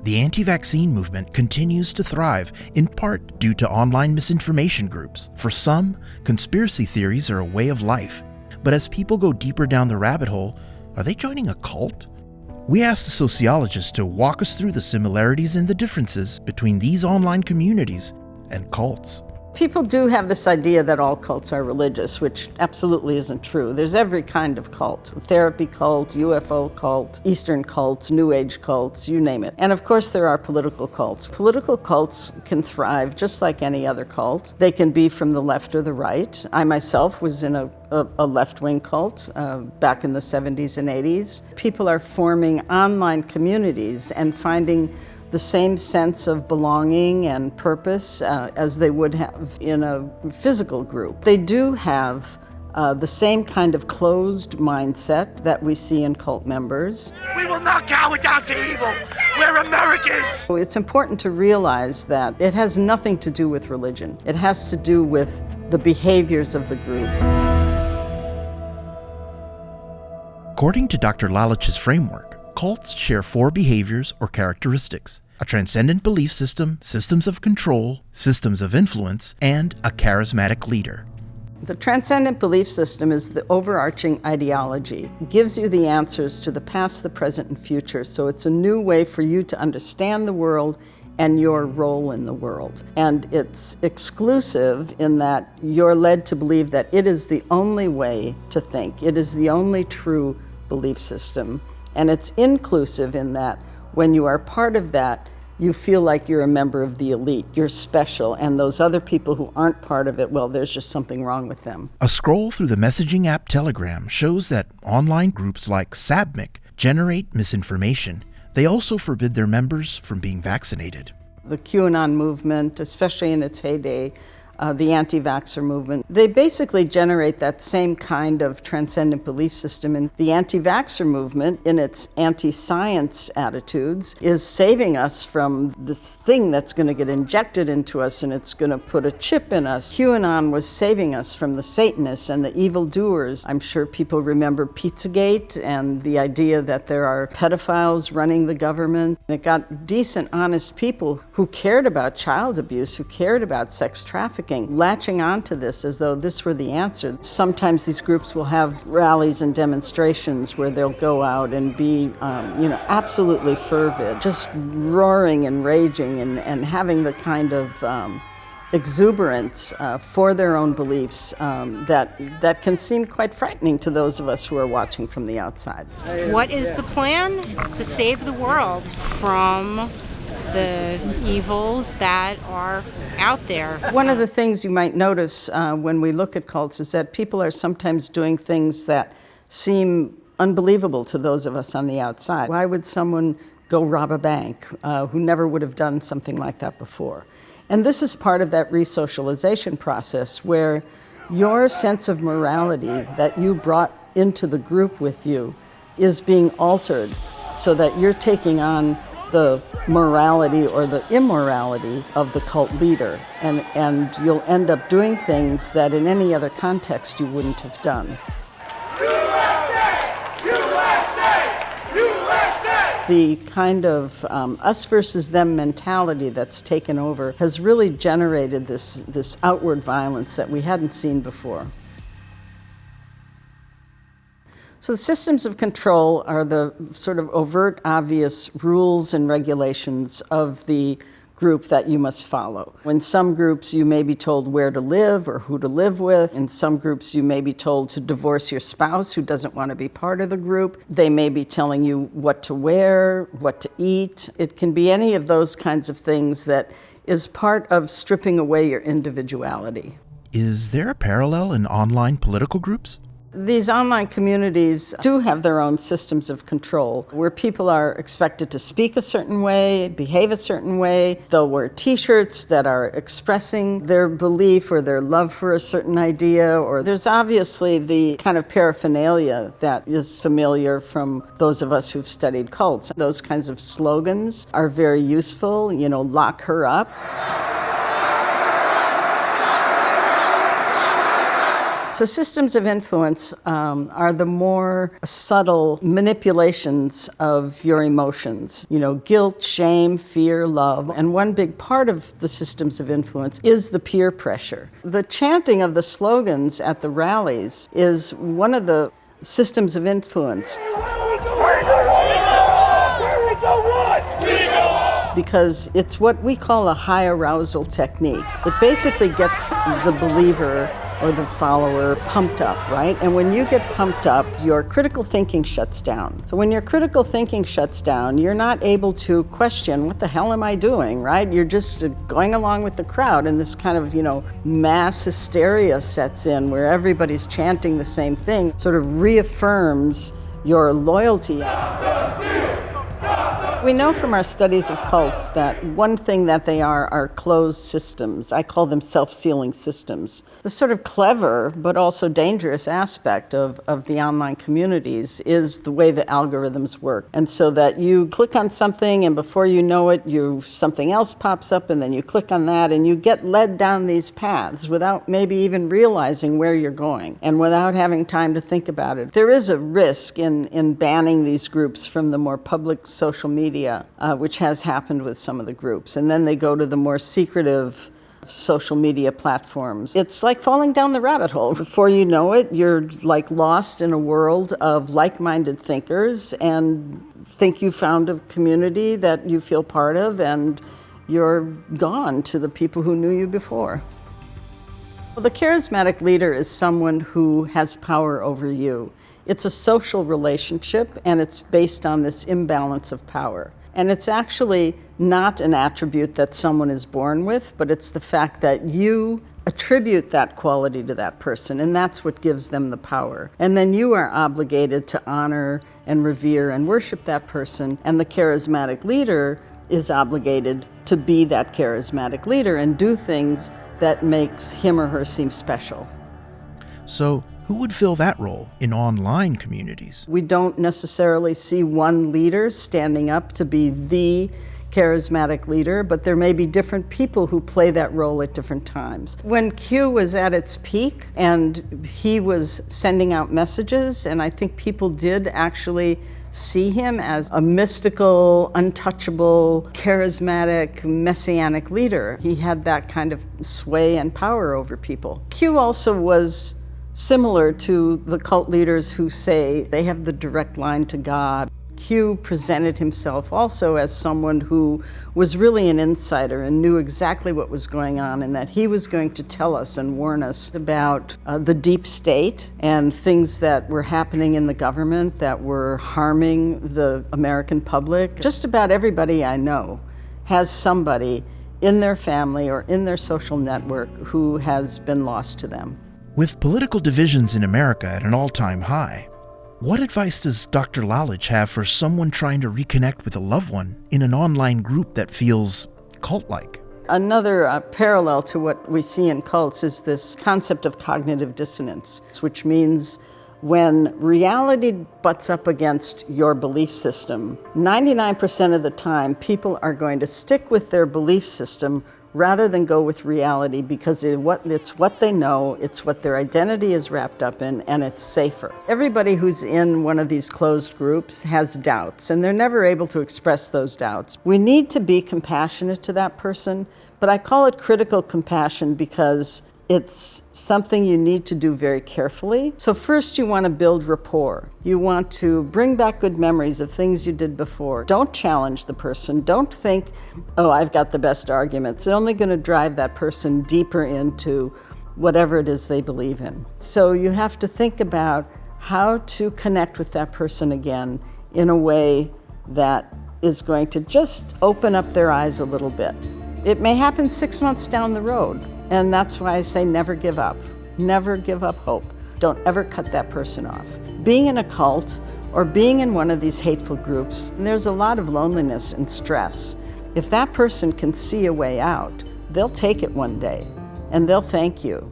The anti-vaccine movement continues to thrive, in part due to online misinformation groups. For some, conspiracy theories are a way of life. But as people go deeper down the rabbit hole, are they joining a cult? We asked a sociologist to walk us through the similarities and the differences between these online communities and cults. People do have this idea that all cults are religious, which absolutely isn't true. There's every kind of cult: therapy cult, UFO cult, Eastern cults, New Age cults, you name it. And of course there are political cults. Political cults can thrive just like any other cult. They can be from the left or the right. I myself was in a left-wing cult back in the 70s and 80s. People are forming online communities and finding the same sense of belonging and purpose as they would have in a physical group. They do have the same kind of closed mindset that we see in cult members. We will not cower down to evil. We're Americans. So it's important to realize that it has nothing to do with religion. It has to do with the behaviors of the group. According to Dr. Lalich's framework, cults share 4 behaviors or characteristics: a transcendent belief system, systems of control, systems of influence, and a charismatic leader. The transcendent belief system is the overarching ideology. It gives you the answers to the past, the present, and future. So it's a new way for you to understand the world and your role in the world. And it's exclusive in that you're led to believe that it is the only way to think. It is the only true belief system. And it's inclusive in that when you are part of that, you feel like you're a member of the elite, you're special, and those other people who aren't part of it, well, there's just something wrong with them. A scroll through the messaging app Telegram shows that online groups like SABMIC generate misinformation. They also forbid their members from being vaccinated. The QAnon movement, especially in its heyday, the anti-vaxxer movement, they basically generate that same kind of transcendent belief system. And the anti-vaxxer movement, in its anti-science attitudes, is saving us from this thing that's going to get injected into us and it's going to put a chip in us. QAnon was saving us from the Satanists and the evildoers. I'm sure people remember Pizzagate and the idea that there are pedophiles running the government. It got decent, honest people who cared about child abuse, who cared about sex trafficking, latching onto this as though this were the answer. Sometimes these groups will have rallies and demonstrations where they'll go out and be, absolutely fervid, just roaring and raging and having the kind of exuberance for their own beliefs that can seem quite frightening to those of us who are watching from the outside. What is the plan? It's to save the world from the evils that are out there. One of the things you might notice when we look at cults is that people are sometimes doing things that seem unbelievable to those of us on the outside. Why would someone go rob a bank who never would have done something like that before? And this is part of that resocialization process where your sense of morality that you brought into the group with you is being altered so that you're taking on the morality or the immorality of the cult leader, and you'll end up doing things that in any other context you wouldn't have done. USA! USA! USA! The kind of us versus them mentality that's taken over has really generated this outward violence that we hadn't seen before. So the systems of control are the sort of overt, obvious rules and regulations of the group that you must follow. In some groups, you may be told where to live or who to live with. In some groups, you may be told to divorce your spouse who doesn't want to be part of the group. They may be telling you what to wear, what to eat. It can be any of those kinds of things that is part of stripping away your individuality. Is there a parallel in online political groups? These online communities do have their own systems of control where people are expected to speak a certain way, behave a certain way. They'll wear t-shirts that are expressing their belief or their love for a certain idea, or there's obviously the kind of paraphernalia that is familiar from those of us who've studied cults. Those kinds of slogans are very useful, lock her up. So systems of influence are the more subtle manipulations of your emotions. You know, guilt, shame, fear, love. And one big part of the systems of influence is the peer pressure. The chanting of the slogans at the rallies is one of the systems of influence. Because it's what we call a high arousal technique. It basically gets the believer or the follower pumped up, right? And when you get pumped up, your critical thinking shuts down. So when your critical thinking shuts down, you're not able to question, what the hell am I doing, right? You're just going along with the crowd, and this kind of, mass hysteria sets in where everybody's chanting the same thing, sort of reaffirms your loyalty. We know from our studies of cults that one thing that they are closed systems. I call them self-sealing systems. The sort of clever but also dangerous aspect of the online communities is the way the algorithms work. And so that you click on something and before you know it, something else pops up and then you click on that and you get led down these paths without maybe even realizing where you're going and without having time to think about it. There is a risk in banning these groups from the more public social media, which has happened with some of the groups. And then they go to the more secretive social media platforms. It's like falling down the rabbit hole. Before you know it, you're like lost in a world of like-minded thinkers and think you found a community that you feel part of, and you're gone to the people who knew you before. Well, the charismatic leader is someone who has power over you. It's a social relationship, and it's based on this imbalance of power. And it's actually not an attribute that someone is born with, but it's the fact that you attribute that quality to that person, and that's what gives them the power. And then you are obligated to honor and revere and worship that person, and the charismatic leader is obligated to be that charismatic leader and do things that makes him or her seem special. So, who would fill that role in online communities? We don't necessarily see one leader standing up to be the charismatic leader, but there may be different people who play that role at different times. When Q was at its peak and he was sending out messages, and I think people did actually see him as a mystical, untouchable, charismatic, messianic leader. He had that kind of sway and power over people. Q also was similar to the cult leaders who say they have the direct line to God. Q presented himself also as someone who was really an insider and knew exactly what was going on, and that he was going to tell us and warn us about the deep state and things that were happening in the government that were harming the American public. Just about everybody I know has somebody in their family or in their social network who has been lost to them. With political divisions in America at an all-time high, what advice does Dr. Lalich have for someone trying to reconnect with a loved one in an online group that feels cult-like? Another parallel to what we see in cults is this concept of cognitive dissonance, which means when reality butts up against your belief system, 99% of the time people are going to stick with their belief system rather than go with reality, because it's what they know, it's what their identity is wrapped up in, and it's safer. Everybody who's in one of these closed groups has doubts, and they're never able to express those doubts. We need to be compassionate to that person, but I call it critical compassion because it's something you need to do very carefully. So first you want to build rapport. You want to bring back good memories of things you did before. Don't challenge the person. Don't think, oh, I've got the best arguments. It's only going to drive that person deeper into whatever it is they believe in. So you have to think about how to connect with that person again in a way that is going to just open up their eyes a little bit. It may happen 6 months down the road. And that's why I say never give up. Never give up hope. Don't ever cut that person off. Being in a cult or being in one of these hateful groups, there's a lot of loneliness and stress. If that person can see a way out, they'll take it one day and they'll thank you.